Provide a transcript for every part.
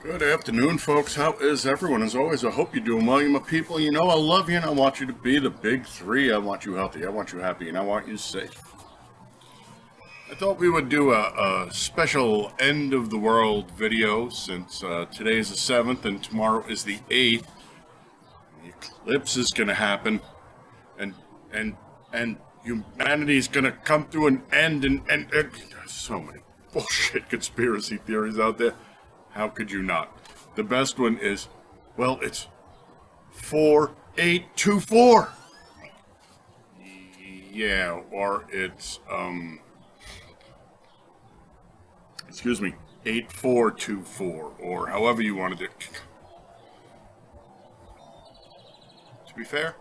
Good afternoon, folks. How is everyone? As always, I hope you're doing well. You my people, you know I love you and I want you to be the big three. I want you healthy, I want you happy, and I want you safe. I thought we would do a special end of the world video since today is the 7th and tomorrow is the 8th. The eclipse is going to happen and humanity is going to come to an end and there's so many bullshit conspiracy theories out there. How could you not? The best one is, well, it's 4824. Yeah, or it's, 8424, or however you wanted it. To be fair,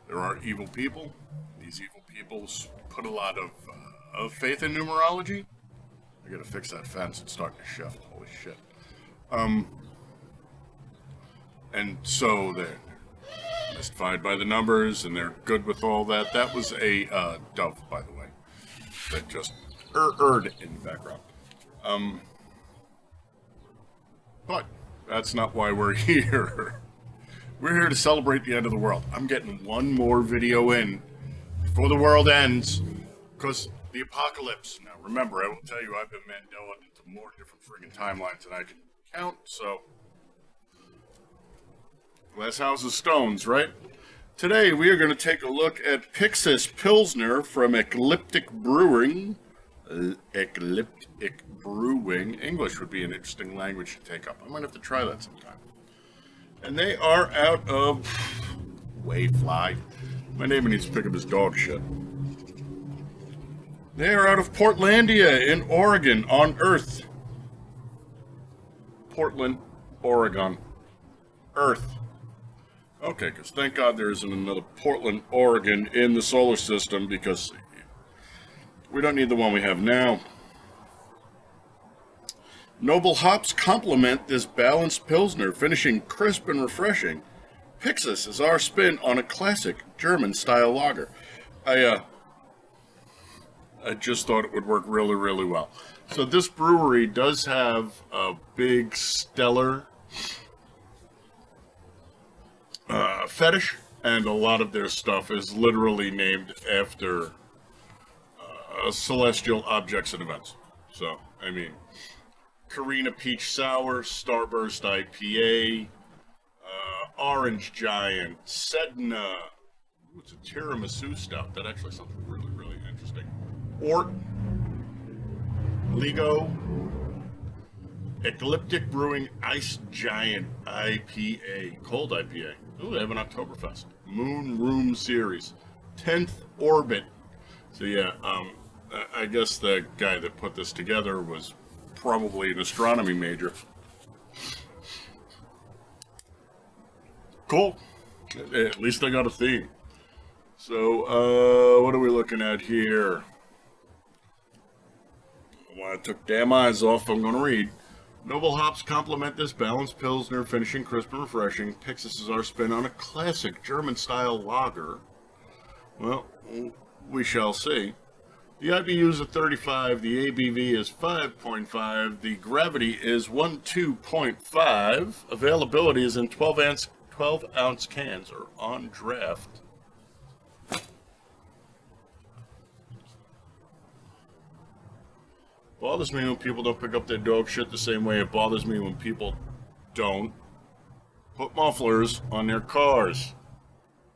there are evil people. These evil people put a lot of faith in numerology. I gotta fix that fence, it's starting to shift. Holy shit. And so they're mystified by the numbers, and they're good with all that. That was a dove, by the way, that just erred in the background. But that's not why we're here. We're here to celebrate the end of the world. I'm getting one more video in before the world ends, because the apocalypse. Now, remember, I will tell you, I've been Mandela into more different friggin' timelines than I can count, so glass houses, stones, right? Today, we are going to take a look at Pyxis Pilsner from Ecliptic Brewing. Ecliptic Brewing. English would be an interesting language to take up. I might have to try that sometime. And they are out of Wayfly. My neighbor needs to pick up his dog shit. They are out of Portlandia in Oregon on Earth. Portland, Oregon. Earth. Okay, because thank God there isn't another Portland, Oregon in the solar system, because we don't need the one we have now. Noble hops complement this balanced Pilsner, finishing crisp and refreshing. Pyxis is our spin on a classic German-style lager. I just thought it would work really, really well. So this brewery does have a big, stellar fetish, and a lot of their stuff is literally named after celestial objects and events. So, I mean, Carina Peach Sour, Starburst IPA, Orange Giant, Sedna. Ooh, it's a tiramisu stout. That actually sounds really, really interesting. Ort, Ligo, Ecliptic Brewing Ice Giant IPA, cold IPA. Ooh, they have an Oktoberfest. Moon Room Series, 10th Orbit. So yeah, I guess the guy that put this together was probably an astronomy major. Cool. At least I got a theme. So, what are we looking at here? Well, I took damn eyes off, I'm going to read. Noble hops complement this balanced Pilsner, finishing crisp and refreshing. Pyxis is our spin on a classic German-style lager. Well, we shall see. The IBUs are 35, the ABV is 5.5, the gravity is 12.5, availability is in 12-ounce cans or on draft. Bothers me when people don't pick up their dog shit the same way it bothers me when people don't put mufflers on their cars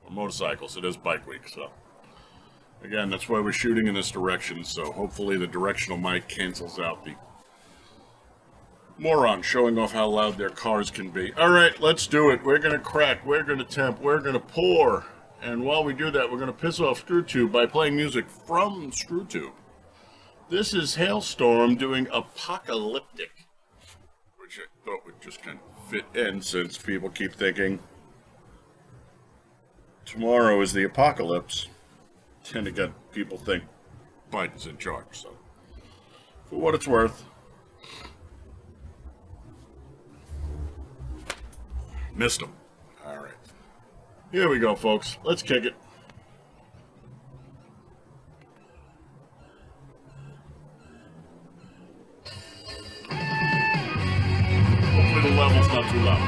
or motorcycles. It is bike week, so again, that's why we're shooting in this direction, so hopefully the directional mic cancels out the moron showing off how loud their cars can be. Alright, let's do it. We're going to crack, we're going to temp, we're going to pour, and while we do that, we're going to piss off ScrewTube by playing music from ScrewTube. This is Hailstorm doing Apocalyptic, which I thought would just kind of fit in since people keep thinking tomorrow is the apocalypse. Tend to get people think Biden's in charge, so for what it's worth. Missed him. All right. Here we go, folks. Let's kick it. too loud.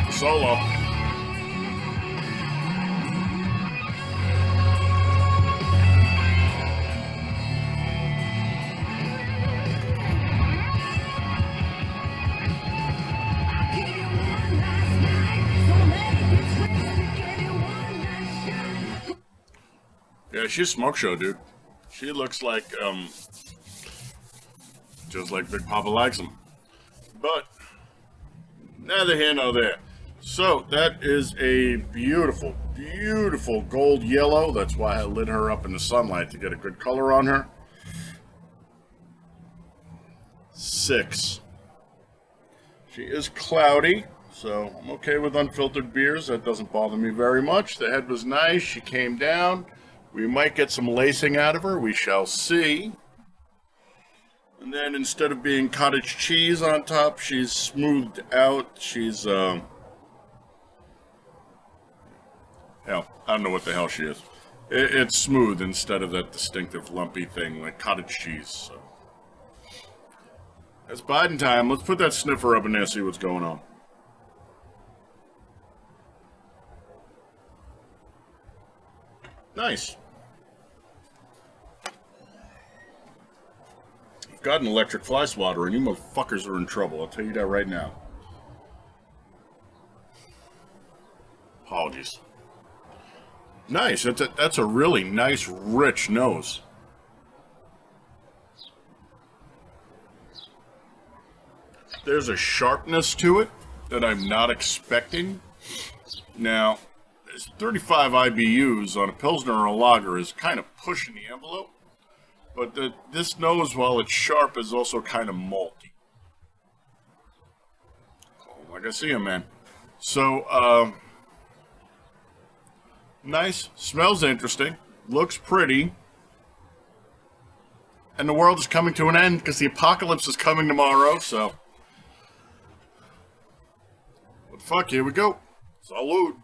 Solo. Yeah, she's a smoke show, dude. She looks like, just like Big Papa likes them. But, neither here nor there. So, that is a beautiful, beautiful gold yellow. That's why I lit her up in the sunlight to get a good color on her. 6. She is cloudy, so I'm okay with unfiltered beers. That doesn't bother me very much. The head was nice. She came down. We might get some lacing out of her. We shall see. And then instead of being cottage cheese on top, she's smoothed out. She's, hell, I don't know what the hell she is. It's smooth instead of that distinctive lumpy thing like cottage cheese. So. It's Biden time. Let's put that sniffer up in there and see what's going on. Nice. You've got an electric fly swatter and you motherfuckers are in trouble. I'll tell you that right now. Apologies. Nice. That's a really nice, rich nose. There's a sharpness to it that I'm not expecting. Now, 35 IBUs on a Pilsner or a lager is kind of pushing the envelope. But this nose, while it's sharp, is also kind of malty. Oh, like I see him, man. So, nice. Smells interesting. Looks pretty. And the world is coming to an end because the apocalypse is coming tomorrow, so... But fuck, here we go. Salud.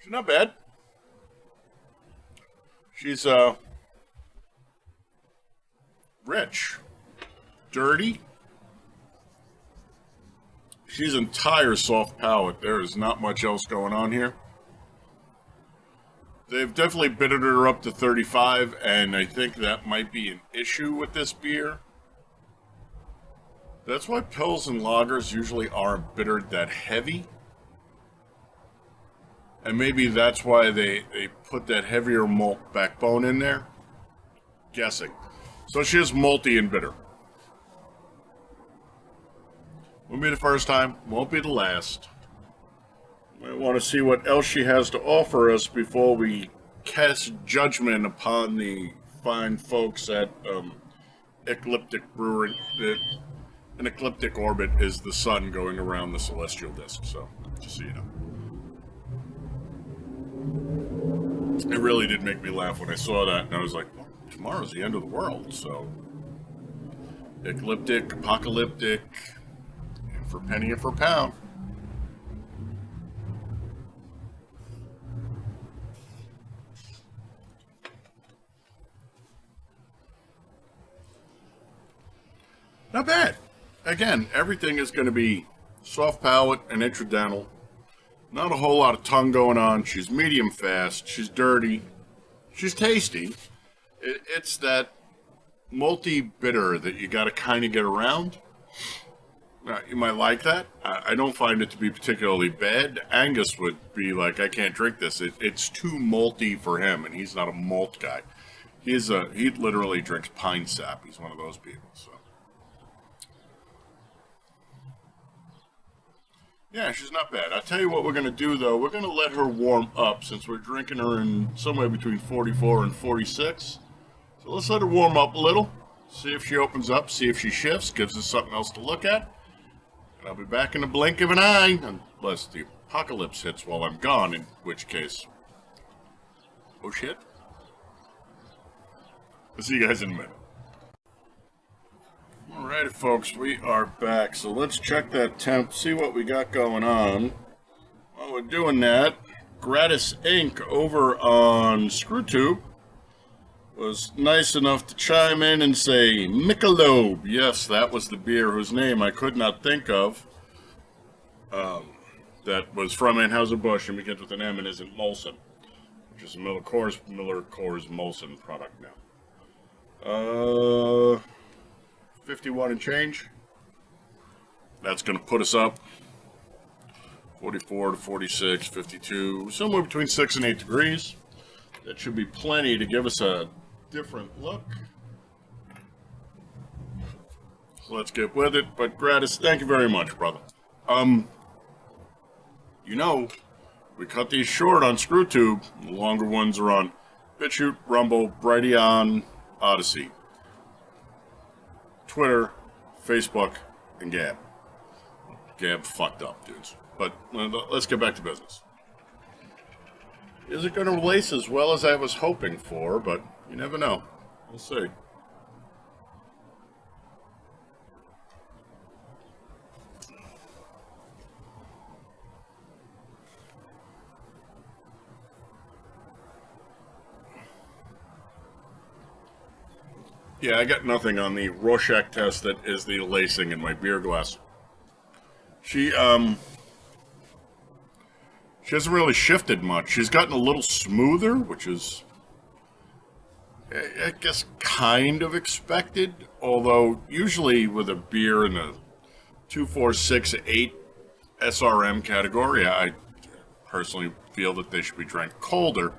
She's not bad. She's, rich. Dirty. She's entire soft palate. There is not much else going on here. They've definitely bittered her up to 35, and I think that might be an issue with this beer. That's why Pils and lagers usually aren't bittered that heavy. And maybe that's why they put that heavier malt backbone in there. Guessing. So she is malty and bitter. Won't be the first time, won't be the last. I want to see what else she has to offer us before we cast judgment upon the fine folks at Ecliptic Brewing. An ecliptic orbit is the sun going around the celestial disk, so just so you know. It really did make me laugh when I saw that, and I was like, well, tomorrow's the end of the world, so ecliptic, apocalyptic, and for penny and for pound. Not bad. Again, everything is going to be soft palate and intradental. Not a whole lot of tongue going on. She's medium fast. She's dirty. She's tasty. It's that multi-bitter that you got to kind of get around. You might like that. I don't find it to be particularly bad. Angus would be like, I can't drink this. It's too malty for him, and he's not a malt guy. He literally drinks pine sap. He's one of those people. So. Yeah, she's not bad. I'll tell you what we're going to do, though. We're going to let her warm up since we're drinking her in somewhere between 44 and 46. So let's let her warm up a little, see if she opens up, see if she shifts, gives us something else to look at. And I'll be back in the blink of an eye, unless the apocalypse hits while I'm gone, in which case... Oh, shit. I'll see you guys in a minute. Alright, folks, we are back. So let's check that temp, see what we got going on. While we're doing that, Gratis Inc. over on ScrewTube was nice enough to chime in and say Michelob. Yes, that was the beer whose name I could not think of. That was from Anheuser-Busch and begins with an M and isn't Molson, which is a Miller Coors Molson product now. 51 and change. That's going to put us up 44 to 46, 52, somewhere between 6 and 8 degrees. That should be plenty to give us a different look. So let's get with it. But Gratis, thank you very much, brother. You know, we cut these short on ScrewTube. The longer ones are on BitChute, Rumble, Brighteon, Odyssey, Twitter, Facebook, and Gab. Gab fucked up, dudes. But let's get back to business. Is it going to release as well as I was hoping for? But you never know. We'll see. Yeah, I got nothing on the Rorschach test that is the lacing in my beer glass. She hasn't really shifted much. She's gotten a little smoother, which is, I guess, kind of expected. Although, usually with a beer in the 2, 4, 6, 8 SRM category, I personally feel that they should be drank colder.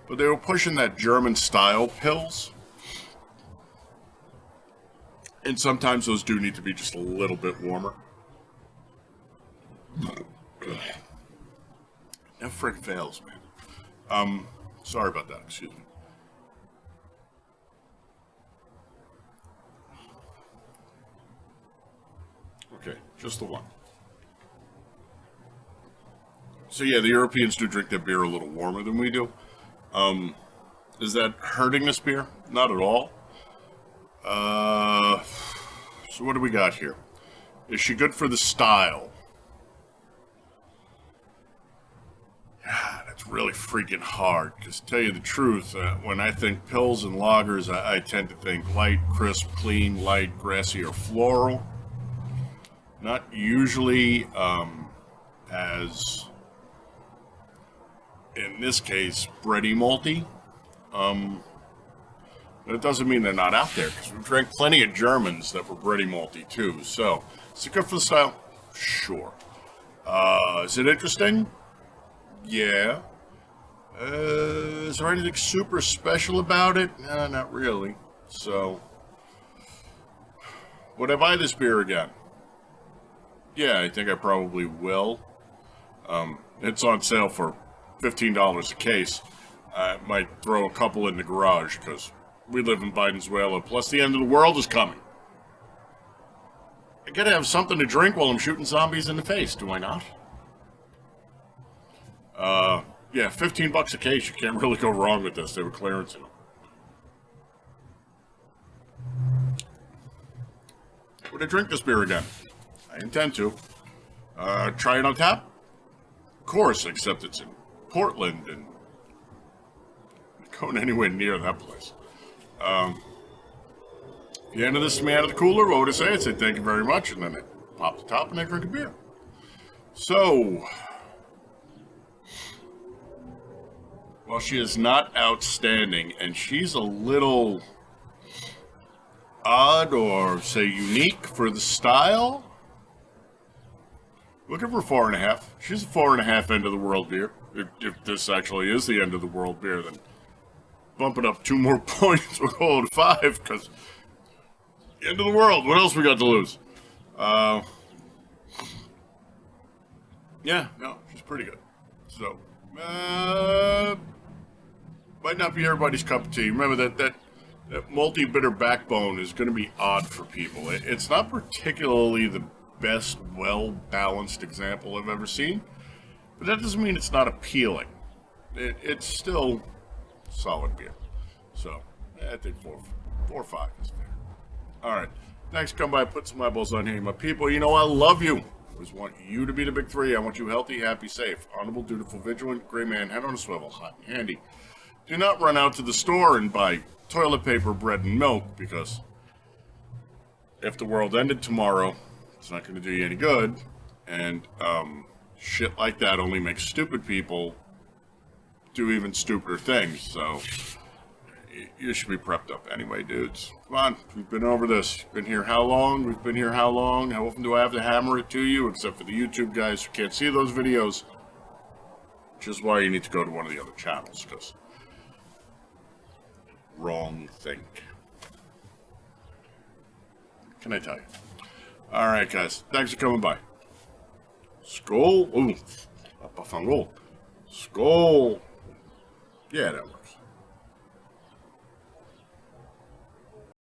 But they were pushing that German-style pills. And sometimes those do need to be just a little bit warmer. That frick fails, man. Sorry about that, excuse me. Okay, just the one. So yeah, the Europeans do drink their beer a little warmer than we do. Is that hurting this beer? Not at all. So what do we got here? Is she good for the style? Yeah, that's really freaking hard. Because to tell you the truth, when I think pills and lagers, I tend to think light, crisp, clean, light, grassy, or floral. Not usually as in this case, bready malty. That doesn't mean they're not out there, because we've drank plenty of Germans that were bready malty too. So, is it good for the style? Sure. Is it interesting? Yeah. Is there anything super special about it? Not really. So, would I buy this beer again? Yeah, I think I probably will. It's on sale for $15 a case. I might throw a couple in the garage, because we live in Venezuela, plus the end of the world is coming. I gotta have something to drink while I'm shooting zombies in the face, do I not? Yeah, $15 a case. You can't really go wrong with this. They were clearancing them. Would I drink this beer again? I intend to. Try it on tap? Of course, except it's in Portland and going anywhere near that place. The end of this to me out of the cooler, what would I say? I'd say thank you very much, and then I pop the top and I drink a beer. So, while she is not outstanding, and she's a little odd or say unique for the style, looking for 4.5. She's a 4.5 end of the world beer. If this actually is the end of the world beer, then bump it up 2 more points. We'll go to 5, because end of the world. What else we got to lose? Yeah, no, she's pretty good. So, might not be everybody's cup of tea. Remember that multi-bitter backbone is going to be odd for people. It's not particularly the best, well-balanced example I've ever seen, but that doesn't mean it's not appealing. It's still solid beer. So, I think 4 or 5 is fair. Alright, thanks for coming by, put some eyeballs on here, my people. You know I love you. I always want you to be the big 3. I want you healthy, happy, safe, honorable, dutiful, vigilant, gray man, head on a swivel, hot and handy. Do not run out to the store and buy toilet paper, bread, and milk, because if the world ended tomorrow, it's not going to do you any good, and shit like that only makes stupid people do even stupider things, so you should be prepped up anyway, dudes. Come on, we've been over this. Been here how long? We've been here how long? How often do I have to hammer it to you? Except for the YouTube guys who can't see those videos. Which is why you need to go to one of the other channels, because wrong thing. Can I tell you? Alright, guys. Thanks for coming by. Skol. Ooh. Skol. Yeah, that works.